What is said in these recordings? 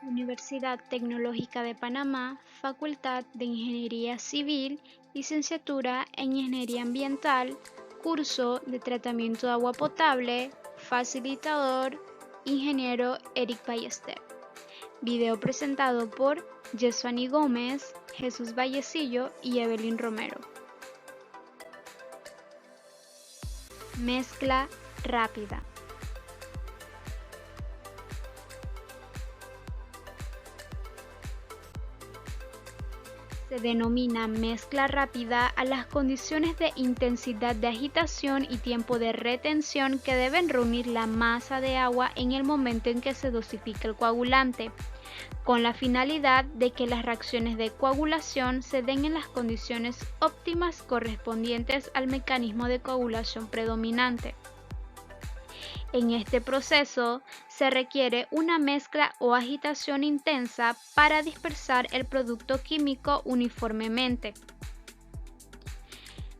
Universidad Tecnológica de Panamá, Facultad de Ingeniería Civil, Licenciatura en Ingeniería Ambiental, Curso de Tratamiento de Agua Potable, Facilitador, Ingeniero Eric Ballester. Video presentado por Yeswani Gómez, Jesús Vallecillo y Evelyn Romero. Mezcla rápida. Se denomina mezcla rápida a las condiciones de intensidad de agitación y tiempo de retención que deben reunir la masa de agua en el momento en que se dosifica el coagulante, con la finalidad de que las reacciones de coagulación se den en las condiciones óptimas correspondientes al mecanismo de coagulación predominante. En este proceso se requiere una mezcla o agitación intensa para dispersar el producto químico uniformemente,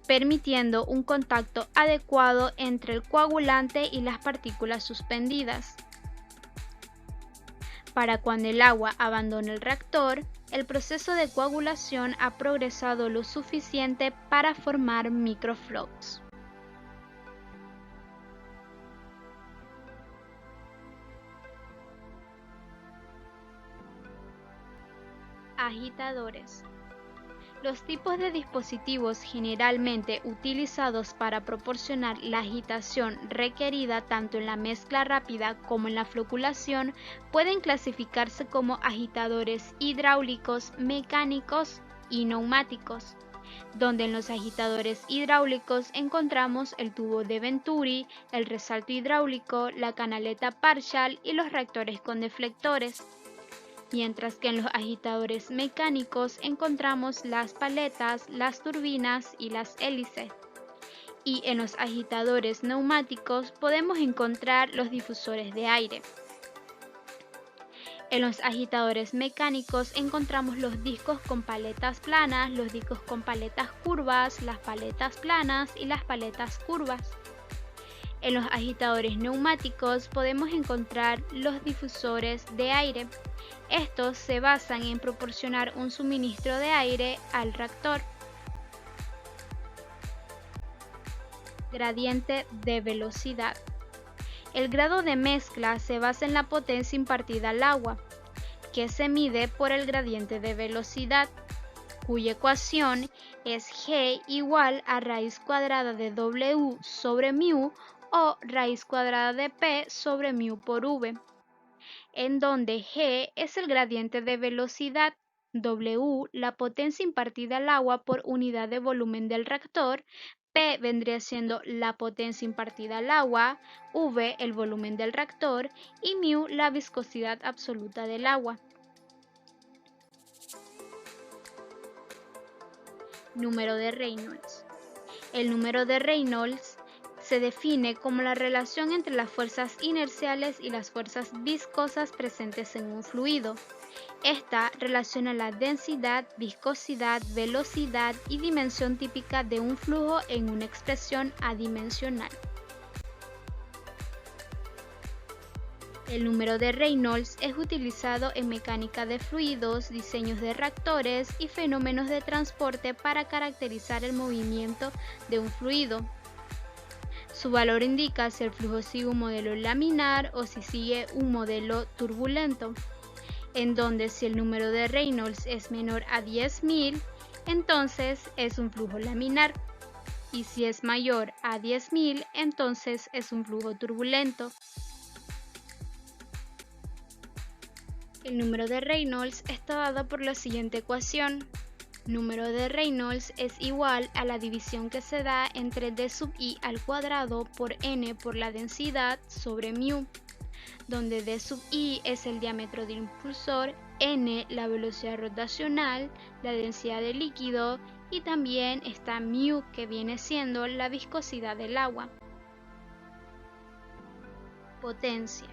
permitiendo un contacto adecuado entre el coagulante y las partículas suspendidas. Para cuando el agua abandone el reactor, el proceso de coagulación ha progresado lo suficiente para formar microflux. Agitadores. Los tipos de dispositivos generalmente utilizados para proporcionar la agitación requerida tanto en la mezcla rápida como en la floculación pueden clasificarse como agitadores hidráulicos, mecánicos y neumáticos, donde en los agitadores hidráulicos encontramos el tubo de Venturi, el resalto hidráulico, la canaleta Partial y los reactores con deflectores, mientras que en los agitadores mecánicos encontramos las paletas, las turbinas y las hélices. Y en los agitadores neumáticos podemos encontrar los difusores de aire. En los agitadores mecánicos encontramos los discos con paletas planas, los discos con paletas curvas, las paletas planas y las paletas curvas. En los agitadores neumáticos podemos encontrar los difusores de aire. Estos se basan en proporcionar un suministro de aire al reactor. Gradiente de velocidad. El grado de mezcla se basa en la potencia impartida al agua, que se mide por el gradiente de velocidad, cuya ecuación es G igual a raíz cuadrada de W sobre mu o raíz cuadrada de P sobre mu por V, en donde G es el gradiente de velocidad, W la potencia impartida al agua por unidad de volumen del reactor, P vendría siendo la potencia impartida al agua, V el volumen del reactor y mu la viscosidad absoluta del agua. Número de Reynolds. El número de Reynolds se define como la relación entre las fuerzas inerciales y las fuerzas viscosas presentes en un fluido. Esta relaciona la densidad, viscosidad, velocidad y dimensión típica de un flujo en una expresión adimensional. El número de Reynolds es utilizado en mecánica de fluidos, diseños de reactores y fenómenos de transporte para caracterizar el movimiento de un fluido. Su valor indica si el flujo sigue un modelo laminar o si sigue un modelo turbulento, en donde si el número de Reynolds es menor a 10.000, entonces es un flujo laminar, y si es mayor a 10.000, entonces es un flujo turbulento. El número de Reynolds está dado por la siguiente ecuación. Número de Reynolds es igual a la división que se da entre d sub i al cuadrado por n por la densidad sobre mu, donde d sub i es el diámetro del impulsor, n la velocidad rotacional, la densidad del líquido y también está mu, que viene siendo la viscosidad del agua. Potencia.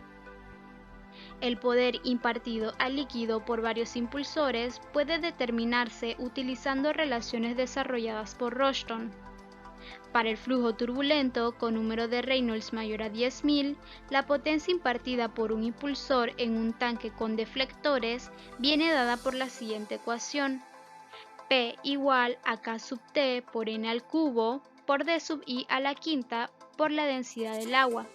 El poder impartido al líquido por varios impulsores puede determinarse utilizando relaciones desarrolladas por Rushton. Para el flujo turbulento con número de Reynolds mayor a 10.000, la potencia impartida por un impulsor en un tanque con deflectores viene dada por la siguiente ecuación: P igual a K sub T por N al cubo por D sub I a la quinta por la densidad del agua,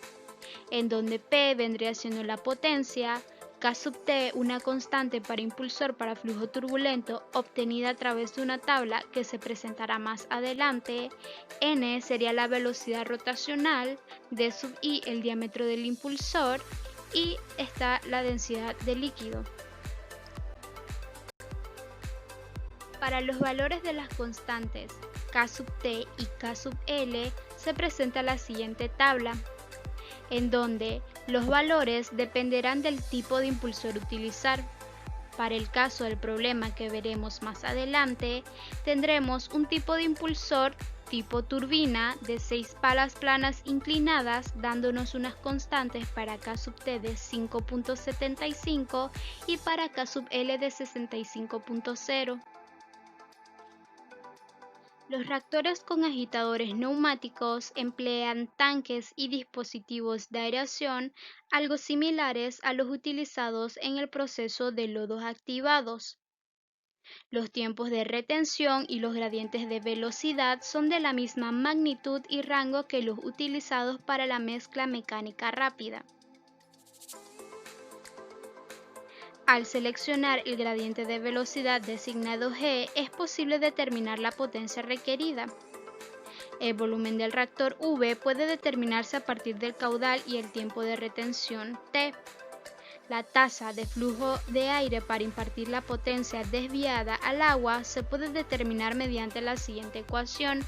en donde P vendría siendo la potencia, K sub T una constante para impulsor para flujo turbulento obtenida a través de una tabla que se presentará más adelante, N sería la velocidad rotacional, D sub I el diámetro del impulsor y está la densidad del líquido. Para los valores de las constantes K sub T y K sub L se presenta la siguiente tabla, en donde los valores dependerán del tipo de impulsor a utilizar. Para el caso del problema que veremos más adelante, tendremos un tipo de impulsor tipo turbina de 6 palas planas inclinadas, dándonos unas constantes para K sub T de 5.75 y para K sub L de 65.0. Los reactores con agitadores neumáticos emplean tanques y dispositivos de aireación algo similares a los utilizados en el proceso de lodos activados. Los tiempos de retención y los gradientes de velocidad son de la misma magnitud y rango que los utilizados para la mezcla mecánica rápida. Al seleccionar el gradiente de velocidad designado G, es posible determinar la potencia requerida. El volumen del reactor V puede determinarse a partir del caudal y el tiempo de retención T. La tasa de flujo de aire para impartir la potencia desviada al agua se puede determinar mediante la siguiente ecuación: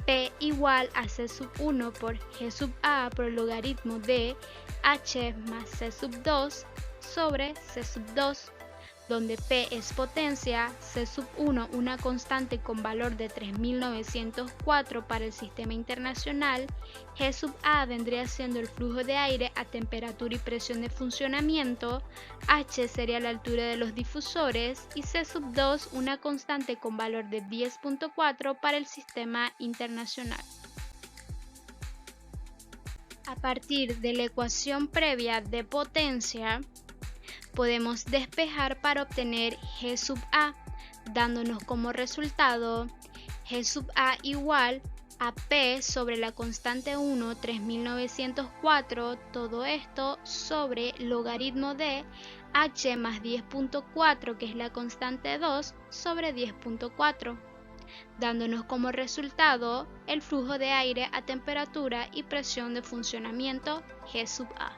P igual a C sub 1 por G sub A por el logaritmo de H más C sub 2 sobre C sub 2, donde P es potencia, C sub 1 una constante con valor de 3904 para el sistema internacional, G sub A vendría siendo el flujo de aire a temperatura y presión de funcionamiento, H sería la altura de los difusores y C sub 2 una constante con valor de 10.4 para el sistema internacional. A partir de la ecuación previa de potencia, podemos despejar para obtener G sub A, dándonos como resultado G sub A igual a P sobre la constante 1, 3904, todo esto sobre logaritmo de H más 10.4, que es la constante 2, sobre 10.4, dándonos como resultado el flujo de aire a temperatura y presión de funcionamiento G sub A.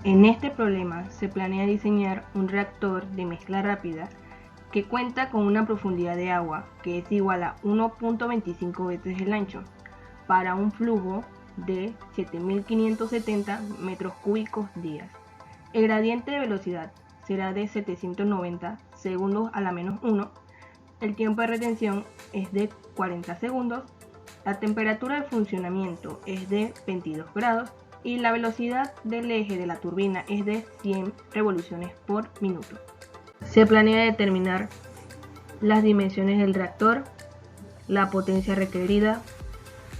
En este problema se planea diseñar un reactor de mezcla rápida que cuenta con una profundidad de agua que es igual a 1.25 veces el ancho para un flujo de 7.570 metros cúbicos días. El gradiente de velocidad será de 790 segundos a la menos 1, el tiempo de retención es de 40 segundos, la temperatura de funcionamiento es de 22 grados y la velocidad del eje de la turbina es de 100 revoluciones por minuto. Se planea determinar las dimensiones del reactor, la potencia requerida,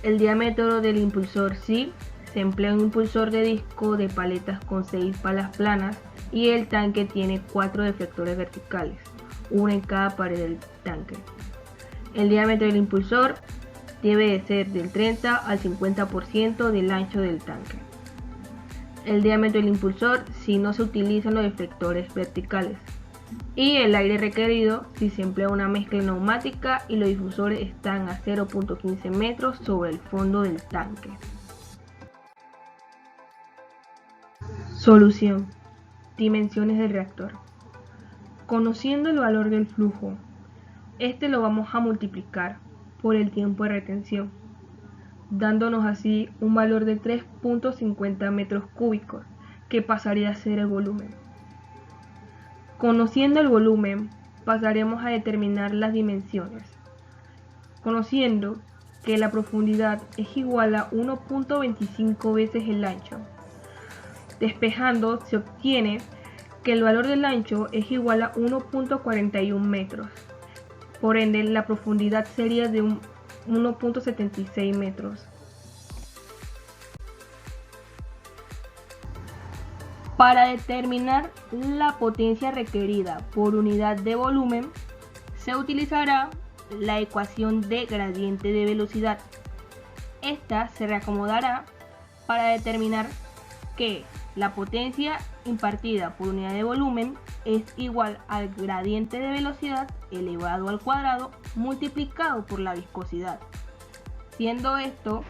el diámetro del impulsor si se emplea un impulsor de disco de paletas con 6 palas planas y el tanque tiene 4 deflectores verticales, uno en cada pared del tanque. El diámetro del impulsor debe de ser del 30 al 50% del ancho del tanque. El diámetro del impulsor si no se utilizan los deflectores verticales y el aire requerido si se emplea una mezcla neumática y los difusores están a 0.15 metros sobre el fondo del tanque. Solución. Dimensiones del reactor. Conociendo el valor del flujo, este lo vamos a multiplicar por el tiempo de retención, dándonos así un valor de 3.50 metros cúbicos, que pasaría a ser el volumen. Conociendo el volumen, pasaremos a determinar las dimensiones. Conociendo que la profundidad es igual a 1.25 veces el ancho. Despejando, se obtiene que el valor del ancho es igual a 1.41 metros. Por ende, la profundidad sería de 1.76 metros. Para determinar la potencia requerida por unidad de volumen, se utilizará la ecuación de gradiente de velocidad. Esta se reacomodará para determinar que la potencia impartida por unidad de volumen es igual al gradiente de velocidad elevado al cuadrado multiplicado por la viscosidad. Siendo esto,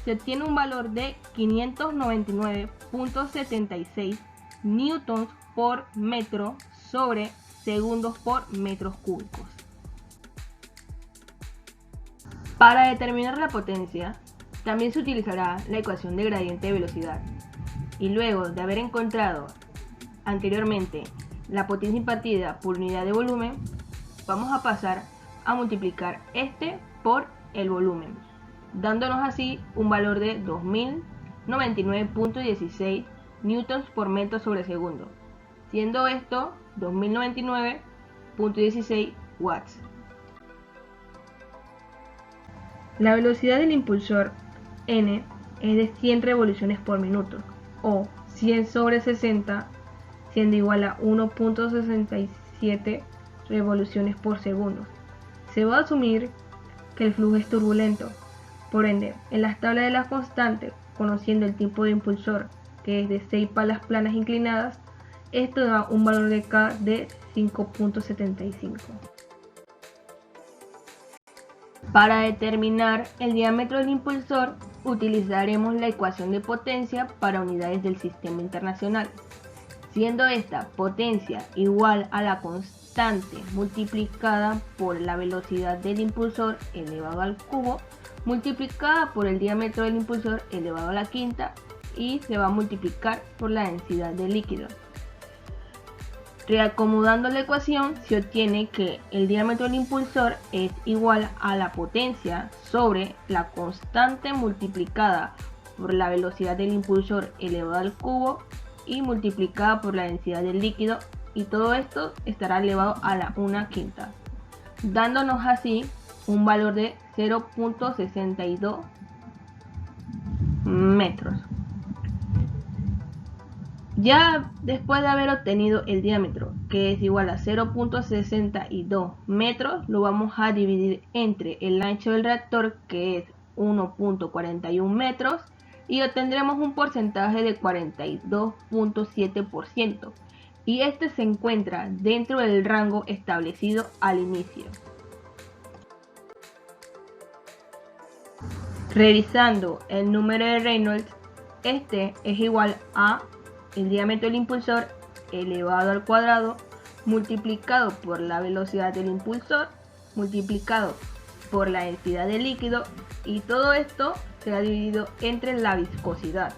se obtiene un valor de 599.76 newtons por metro sobre segundos por metros cúbicos. Para determinar la potencia, también se utilizará la ecuación de gradiente de velocidad. Y luego de haber encontrado anteriormente la potencia impartida por unidad de volumen, vamos a pasar a multiplicar este por el volumen, dándonos así un valor de 2099.16 newtons por metro sobre segundo, siendo esto 2099.16 watts. La velocidad del impulsor N es de 100 revoluciones por minuto, o 100 sobre 60, siendo igual a 1.67 revoluciones por segundo. Se va a asumir que el flujo es turbulento. Por ende, en las tablas de las constantes, conociendo el tiempo de impulsor, que es de 6 palas planas inclinadas, esto da un valor de K de 5.75. Para determinar el diámetro del impulsor, utilizaremos la ecuación de potencia para unidades del sistema internacional, siendo esta potencia igual a la constante multiplicada por la velocidad del impulsor elevado al cubo, multiplicada por el diámetro del impulsor elevado a la quinta, y se va a multiplicar por la densidad del líquido. Reacomodando la ecuación, se obtiene que el diámetro del impulsor es igual a la potencia sobre la constante multiplicada por la velocidad del impulsor elevado al cubo y multiplicada por la densidad del líquido, y todo esto estará elevado a la 1/5, dándonos así un valor de 0.62 metros. Ya después de haber obtenido el diámetro, que es igual a 0.62 metros, lo vamos a dividir entre el ancho del reactor, que es 1.41 metros, y obtendremos un porcentaje de 42.7%, y este se encuentra dentro del rango establecido al inicio. Revisando el número de Reynolds, este es igual a el diámetro del impulsor elevado al cuadrado multiplicado por la velocidad del impulsor multiplicado por la densidad del líquido, y todo esto será dividido entre la viscosidad,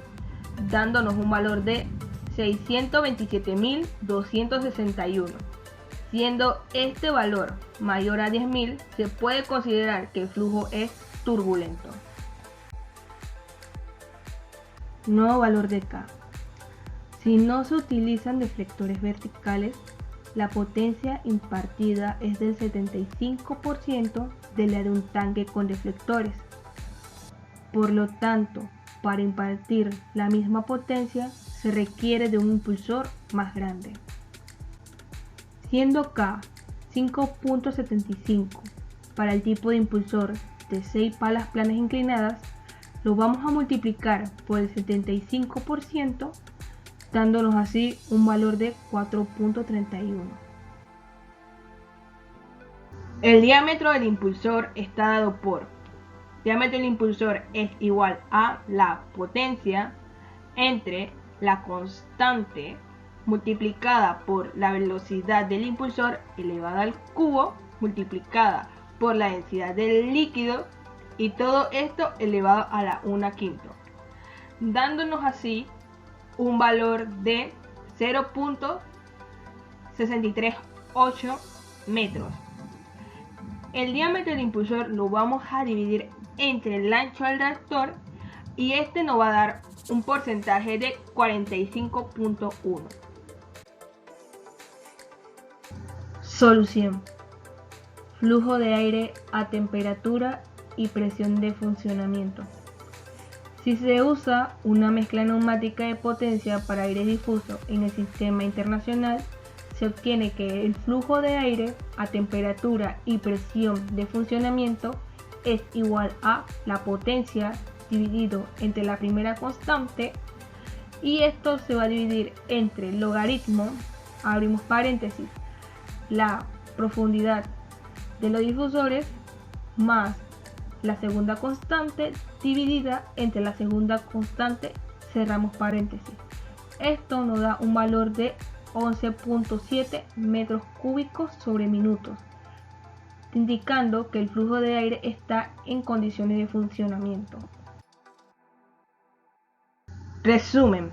dándonos un valor de 627.261. Siendo este valor mayor a 10.000, se puede considerar que el flujo es turbulento. Nuevo valor de K. Si no se utilizan deflectores verticales, la potencia impartida es del 75% de la de un tanque con deflectores. Por lo tanto, para impartir la misma potencia se requiere de un impulsor más grande. Siendo K 5.75 para el tipo de impulsor de 6 palas planas inclinadas, lo vamos a multiplicar por el 75%, dándonos así un valor de 4.31. El diámetro del impulsor está dado por diámetro del impulsor es igual a la potencia entre la constante multiplicada por la velocidad del impulsor elevada al cubo multiplicada por la densidad del líquido, y todo esto elevado a la 1/5, dándonos así un valor de 0.638 metros. El diámetro del impulsor lo vamos a dividir entre el ancho del reactor, y este nos va a dar un porcentaje de 45.1. Solución: flujo de aire a temperatura y presión de funcionamiento. Si se usa una mezcla neumática de potencia para aire difuso en el sistema internacional, se obtiene que el flujo de aire a temperatura y presión de funcionamiento es igual a la potencia dividido entre la primera constante, y esto se va a dividir entre el logaritmo, abrimos paréntesis, la profundidad de los difusores más la segunda constante dividida entre la segunda constante, cerramos paréntesis. Esto nos da un valor de 11.7 metros cúbicos sobre minutos, indicando que el flujo de aire está en condiciones de funcionamiento. Resumen: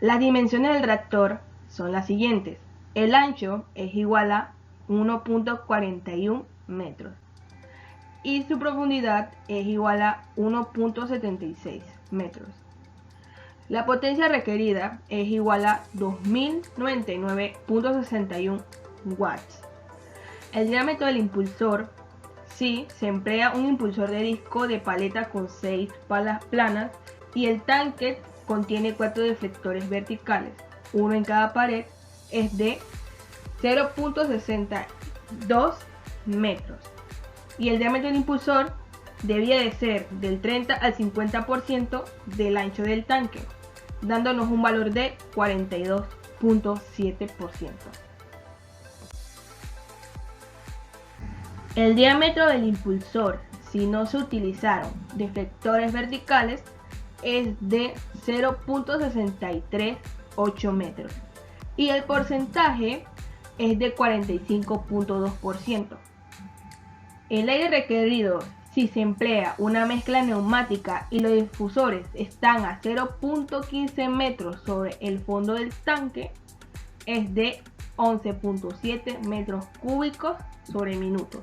las dimensiones del reactor son las siguientes. El ancho es igual a 1.41 metros y su profundidad es igual a 1.76 metros. La potencia requerida es igual a 2099.61 watts. El diámetro del impulsor, si se emplea un impulsor de disco de paleta con 6 palas planas, y el tanque contiene 4 deflectores verticales, uno en cada pared, es de 0.62 metros. Y el diámetro del impulsor debía de ser del 30 al 50% del ancho del tanque, dándonos un valor de 42.7%. El diámetro del impulsor, si no se utilizaron deflectores verticales, es de 0.638 metros y el porcentaje es de 45.2%. El aire requerido, si se emplea una mezcla neumática y los difusores están a 0.15 metros sobre el fondo del tanque, es de 11.7 metros cúbicos sobre minutos.